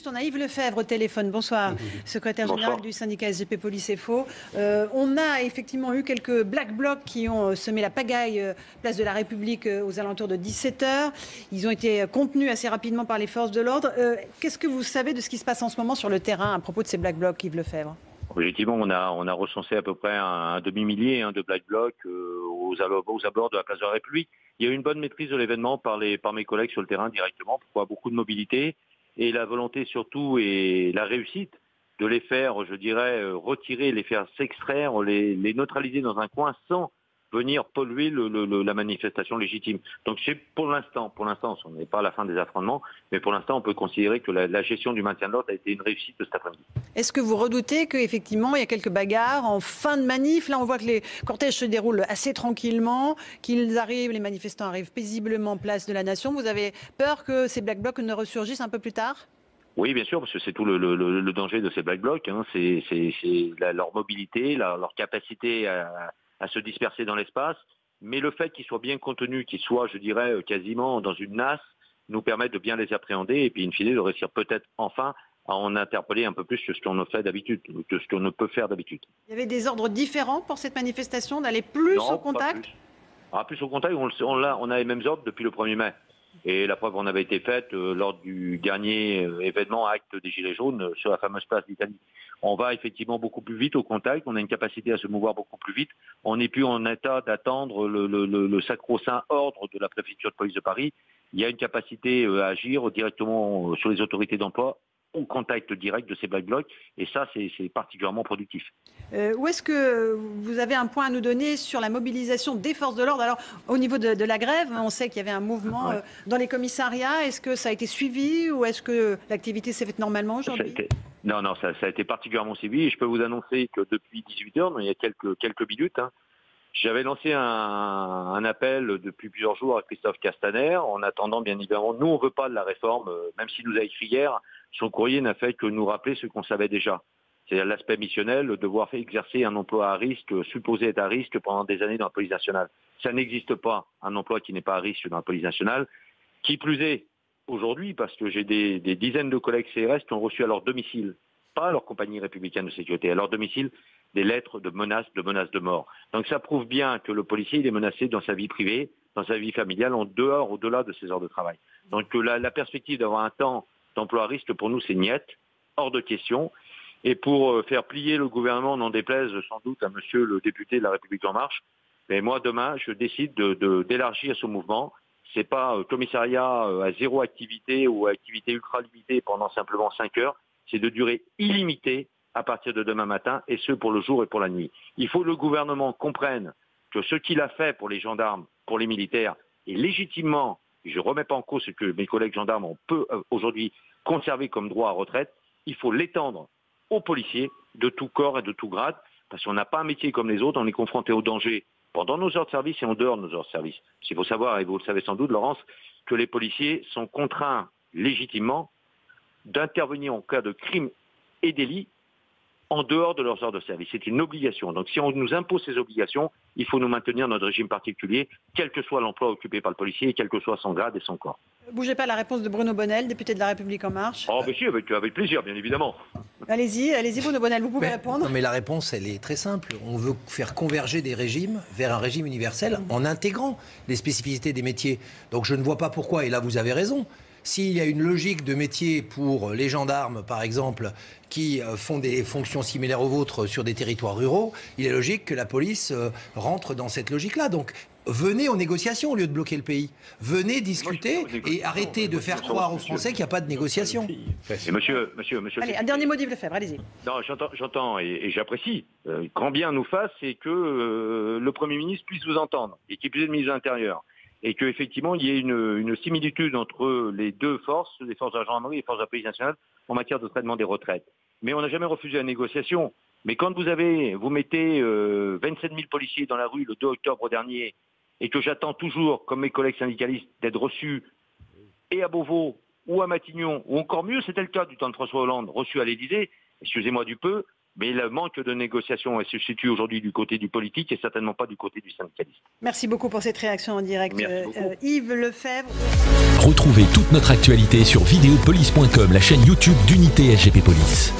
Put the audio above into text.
juste, on a Yves Lefebvre au téléphone. Bonsoir, secrétaire général du syndicat SGP Police et Faux. On a effectivement eu quelques black blocs qui ont semé la pagaille place de la République aux alentours de 17 h. Ils ont été contenus assez rapidement par les forces de l'ordre. Qu'est-ce que vous savez de ce qui se passe en ce moment sur le terrain à propos de ces black blocs, Yves Lefebvre? Effectivement, on a recensé à peu près un demi-millier de black blocs aux abords de la place de la République. Il y a eu une bonne maîtrise de l'événement par mes collègues sur le terrain directement. Pourquoi? Beaucoup de mobilité et la volonté surtout et la réussite de les faire, je dirais, retirer, les faire s'extraire, les neutraliser dans un coin sans venir polluer la manifestation légitime. Donc c'est pour l'instant, on n'est pas à la fin des affrontements, mais pour l'instant on peut considérer que la gestion du maintien de l'ordre a été une réussite de cet après-midi. Est-ce que vous redoutez qu'effectivement il y a quelques bagarres en fin de manif? Là on voit que les cortèges se déroulent assez tranquillement, les manifestants arrivent paisiblement place de la Nation. Vous avez peur que ces black blocs ne ressurgissent un peu plus tard? Oui, bien sûr, parce que c'est tout le danger de ces black blocs, c'est leur mobilité, leur capacité à se disperser dans l'espace, mais le fait qu'ils soient bien contenus, qu'ils soient, je dirais, quasiment dans une nasse, nous permet de bien les appréhender et puis, in fine, de réussir peut-être enfin à en interpeller un peu plus sur ce qu'on fait d'habitude, que ce qu'on ne peut faire d'habitude. Il y avait des ordres différents pour cette manifestation, d'aller plus au contact? Plus au contact, on a les mêmes ordres depuis le 1er mai. Et la preuve en avait été faite lors du dernier événement acte des Gilets jaunes sur la fameuse place d'Italie. On va effectivement beaucoup plus vite au contact, on a une capacité à se mouvoir beaucoup plus vite. On n'est plus en état d'attendre le sacro-saint ordre de la préfecture de police de Paris. Il y a une capacité à agir directement sur les autorités d'emploi, au contact direct de ces black blocs, et ça c'est particulièrement productif. Où est-ce que vous avez un point à nous donner sur la mobilisation des forces de l'ordre? Alors au niveau de la grève, on sait qu'il y avait un mouvement dans les commissariats. Est-ce que ça a été suivi ou est-ce que l'activité s'est faite normalement aujourd'hui? Non, ça a été particulièrement suivi, et je peux vous annoncer que depuis 18 h, il y a quelques minutes, j'avais lancé un appel depuis plusieurs jours à Christophe Castaner, en attendant bien évidemment, nous on ne veut pas de la réforme, même s'il nous a écrit hier, son courrier n'a fait que nous rappeler ce qu'on savait déjà. C'est-à-dire l'aspect missionnel, devoir exercer un emploi à risque, supposé être à risque pendant des années dans la police nationale. Ça n'existe pas, un emploi qui n'est pas à risque dans la police nationale. Qui plus est, aujourd'hui, parce que j'ai des dizaines de collègues CRS qui ont reçu à leur domicile, pas à leur compagnie républicaine de sécurité, à leur domicile, des lettres de menaces de mort. Donc ça prouve bien que le policier il est menacé dans sa vie privée, dans sa vie familiale, en dehors, au-delà de ses heures de travail. Donc la perspective d'avoir un temps d'emploi à risque, pour nous, c'est niette, hors de question. Et pour faire plier le gouvernement, n'en déplaise sans doute à monsieur le député de la République En Marche, mais moi, demain, je décide d'élargir ce mouvement. C'est pas commissariat à zéro activité ou activité ultra limitée pendant simplement 5 heures. C'est de durée illimitée à partir de demain matin, et ce pour le jour et pour la nuit. Il faut que le gouvernement comprenne que ce qu'il a fait pour les gendarmes, pour les militaires, est légitimement, et je ne remets pas en cause ce que mes collègues gendarmes ont aujourd'hui conservé comme droit à retraite, il faut l'étendre aux policiers de tout corps et de tout grade, parce qu'on n'a pas un métier comme les autres, on est confronté au danger pendant nos heures de service et en dehors de nos heures de service. Il faut savoir, et vous le savez sans doute, Laurence, que les policiers sont contraints légitimement d'intervenir en cas de crime et délit en dehors de leurs heures de service. C'est une obligation. Donc si on nous impose ces obligations, il faut nous maintenir notre régime particulier, quel que soit l'emploi occupé par le policier, quel que soit son grade et son corps. Bougez pas, la réponse de Bruno Bonnell, député de la République En Marche. Oh, monsieur, avec plaisir, bien évidemment. Allez-y, Bruno Bonnell, vous pouvez répondre. Non, mais la réponse, elle est très simple. On veut faire converger des régimes vers un régime universel en intégrant les spécificités des métiers. Donc je ne vois pas pourquoi, et là vous avez raison, s'il y a une logique de métier pour les gendarmes, par exemple, qui font des fonctions similaires aux vôtres sur des territoires ruraux, il est logique que la police rentre dans cette logique-là. Donc venez aux négociations au lieu de bloquer le pays. Venez discuter et arrêtez de faire croire aux Français qu'il n'y a pas de négociation. Et monsieur. Allez, un dernier mot d'Yves Lefebvre, allez-y. Non, j'entends et j'apprécie. Grand bien nous fasse, c'est que le Premier ministre puisse vous entendre et qu'il puisse être le ministre de l'Intérieur. Et qu'effectivement, il y ait une similitude entre les deux forces, les forces de la gendarmerie et les forces de la police nationale, en matière de traitement des retraites. Mais on n'a jamais refusé la négociation. Mais quand vous mettez 27 000 policiers dans la rue le 2 octobre dernier, et que j'attends toujours, comme mes collègues syndicalistes, d'être reçus et à Beauvau, ou à Matignon, ou encore mieux, c'était le cas du temps de François Hollande, reçus à l'Élysée, excusez-moi du peu, Mais le manque de négociation se situe aujourd'hui du côté du politique et certainement pas du côté du syndicaliste. Merci beaucoup pour cette réaction en direct, Yves Lefebvre. Retrouvez toute notre actualité sur videopolice.com, la chaîne YouTube d'Unité SGP Police.